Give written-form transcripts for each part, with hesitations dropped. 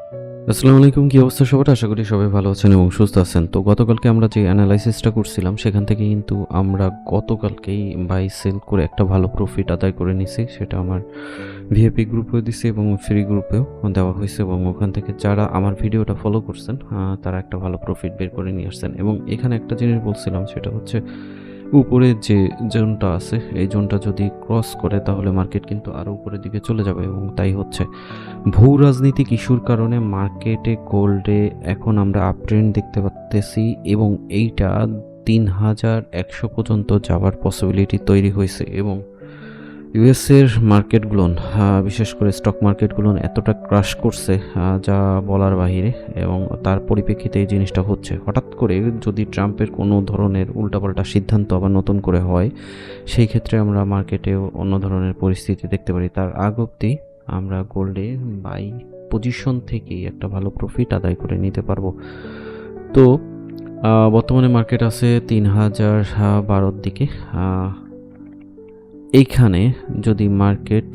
আসসালামু আলাইকুম, কি অবস্থা সবার? আশা করি সবাই ভালো আছেন এবং সুস্থ আছেন। তো গতকালকে আমরা যে অ্যানালাইসিসটা করছিলাম সেখান থেকে কিন্তু আমরা গতকালকেই বাই সেল করে একটা ভালো প্রফিট আদায় করে নিছি। সেটা আমার ভিআইপি গ্রুপেও দিছি এবং ফ্রি গ্রুপেও দেওয়া হয়েছে এবং ওখান থেকে যারা আমার ভিডিওটা ফলো করছেন তারা একটা ভালো প্রফিট বের করে নিয়ে আসছেন। এবং এখানে একটা জিনিস বলছিলাম, সেটা হচ্ছে উপরে যে জোনটা আছে এই জোনটা যদি ক্রস করে তাহলে মার্কেট কিন্তু আরও উপরের দিকে চলে যাবে এবং তাই হচ্ছে। ভূ রাজনীতিক ইস্যুর কারণে মার্কেটে গোল্ডে এখন আমরা আপট্রেন্ড দেখতে পাচ্তেছি এবং এইটা ৩,১০০ পর্যন্ত যাওয়ার পসিবিলিটি তৈরি হয়েছে। এবং ইউএসের মার্কেটগুলোন বিশেষ করে স্টক মার্কেটগুলোন এতটা ক্রাশ করছে যা বলার বাহিরে, এবং তার পরিপ্রেক্ষিতে এই জিনিসটা হচ্ছে। হঠাৎ করে যদি ট্রাম্পের কোনো ধরনের উল্টাপাল্টা সিদ্ধান্ত আবার নতুন করে হয়, সেই ক্ষেত্রে আমরা মার্কেটেও অন্য ধরনের পরিস্থিতি দেখতে পারি। তার আগ অবধি আমরা গোল্ডে বাই পজিশন থেকেই একটা ভালো প্রফিট আদায় করে নিতে পারবো। তো বর্তমানে মার্কেট আছে ৩,০১২ দিকে। এইখানে যদি মার্কেট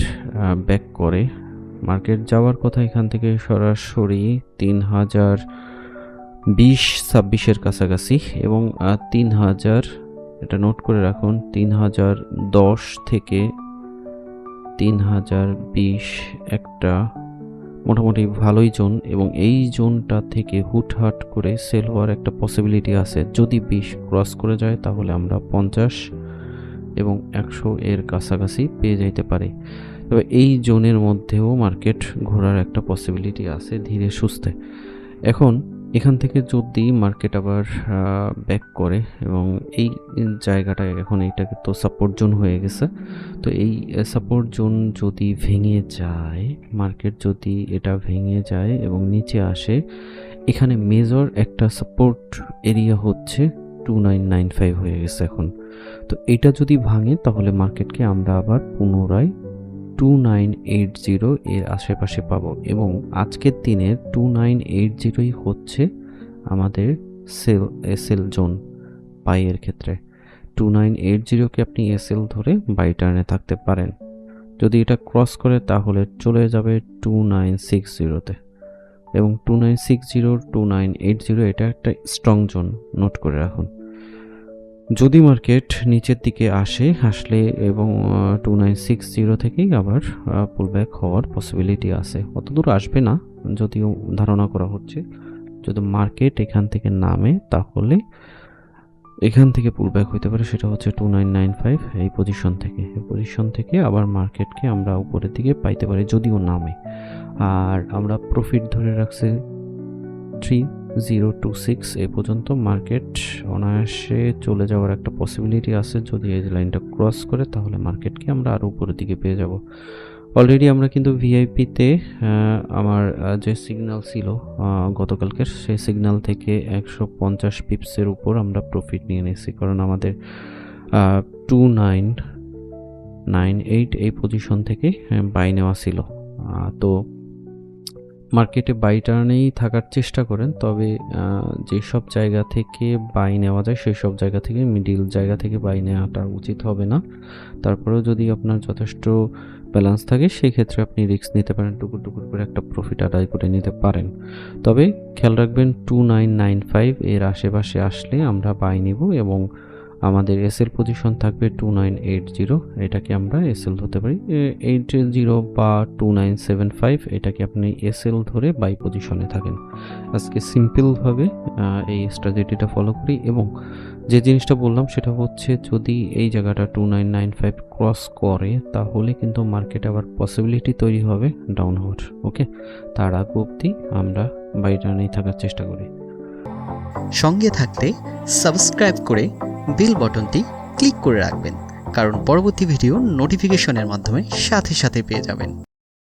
ব্যাক করে, মার্কেট যাওয়ার কথা এখান থেকে সরাসরি ৩,০২০-২৬-এর কাছাকাছি এবং ৩,০০০, এটা নোট করে রাখুন, ৩,০১০ থেকে ৩,০২০ একটা মোটামুটি ভালোই জোন, এবং এই জোনটা থেকে হুটহাট করে সেল হওয়ার একটা পসিবিলিটি আছে। যদি ২০ ক্রস করে যায় তাহলে আমরা ৫০ এবং ১০০ এর কাছাকাছি পেয়ে যাইতে পারে। তবে এই জোনের মধ্যেও মার্কেট ঘোরার একটা পসিবিলিটি আছে ধীরে সুস্থে। এখন এখান থেকে যদি মার্কেট আবার ব্যাক করে এবং এই জায়গাটা, এখন এইটাকে তো সাপোর্ট জোন হয়ে গেছে, তো এই সাপোর্ট জোন যদি ভেঙে যায়, মার্কেট যদি এটা ভেঙে যায় এবং নিচে আসে, এখানে মেজর একটা সাপোর্ট এরিয়া হচ্ছে 2995 হয়ে গেছে এখন। তো এটা যদি ভাঙে তাহলে মার্কেটকে আমরা আবার পুনরায় 2980 এর আশেপাশে পাবো, এবং আজকের দিনের 2980ই হচ্ছে আমাদের এসএল জোন বাইয়ের ক্ষেত্রে। 2980কে আপনি এসএল ধরে বাই টার্নে থাকতে পারেন। যদি এটা ক্রস করে তাহলে চলে যাবে 2960-তে, এবং 2960 2980 এটা একটা স্ট্রং জোন, নোট করে রাখুন। যদি মার্কেট নিচের দিকে আসলে এবং 2960 থেকেই আবার পুলব্যাক হওয়ার পসিবিলিটি আছে। অতদূর আসবে না যদিও ধারণা করা হচ্ছে। যদি মার্কেট এখান থেকে নামে তাহলে এখান থেকে পুলব্যাক হইতে পারে, সেটা হচ্ছে 2995 এই পজিশন থেকে আবার মার্কেটকে আমরা উপরের দিকে পাইতে পারি যদিও নামে। আর আমরা প্রফিট ধরে রাখছি 3026 এ পর্যন্ত। মার্কেট অনায়াসে চলে যাওয়ার একটা পসিবিলিটি আছে। যদি এই লাইনটা ক্রস করে তাহলে মার্কেটকে আমরা আরও উপরের দিকে পেয়ে যাব। অলরেডি আমরা কিন্তু ভিআইপিতে আমার যে সিগন্যাল ছিল গতকালকের, সেই সিগন্যাল থেকে 150 পিপসের উপর আমরা প্রফিট নিয়ে নিয়েছি, কারণ আমাদের 2998 এই পজিশন থেকে বাই নেওয়া ছিল। তো মার্কেটে বাই টার্নেই থাকার চেষ্টা করেন, তবে যেসব জায়গা থেকে বাই নেওয়া যায় সেই সব জায়গা থেকে, মিডিল জায়গা থেকে বাই নেওয়াটা উচিত হবে না। তারপরেও যদি আপনার যথেষ্ট ব্যালেন্স থাকে সেই ক্ষেত্রে আপনি রিস্ক নিতে পারেন, টুকুর টুকুর করে একটা প্রফিট আদায় করে নিতে পারেন। তবে খেয়াল রাখবেন 2995 এর আশেপাশে আসলে আমরা বাই নিব, এবং আমাদের এসএল পজিশন থাকবে 2980, এটাকে আমরা এসএল ধরতে পারি। 80 বা 2975 এটাকে আপনি এসএল ধরে বাই পজিশনে থাকেন। আজকে সিম্পলভাবে এই স্ট্র্যাটেজিটা ফলো করি, এবং যে জিনিসটা বললাম সেটা হচ্ছে যদি এই জায়গাটা 2995 ক্রস করে তাহলে কিন্তু মার্কেটে আবার পসিবিলিটি তৈরি হবে ডাউন হওয়ার। ওকে, তার আগ অবধি আমরা বাই টার্নেই থাকার চেষ্টা করি। সঙ্গে থাকতে সাবস্ক্রাইব করে বেল বাটনটি ক্লিক করে রাখবেন, কারণ পরবর্তী ভিডিও নোটিফিকেশনের মাধ্যমে সাথে সাথে পেয়ে যাবেন।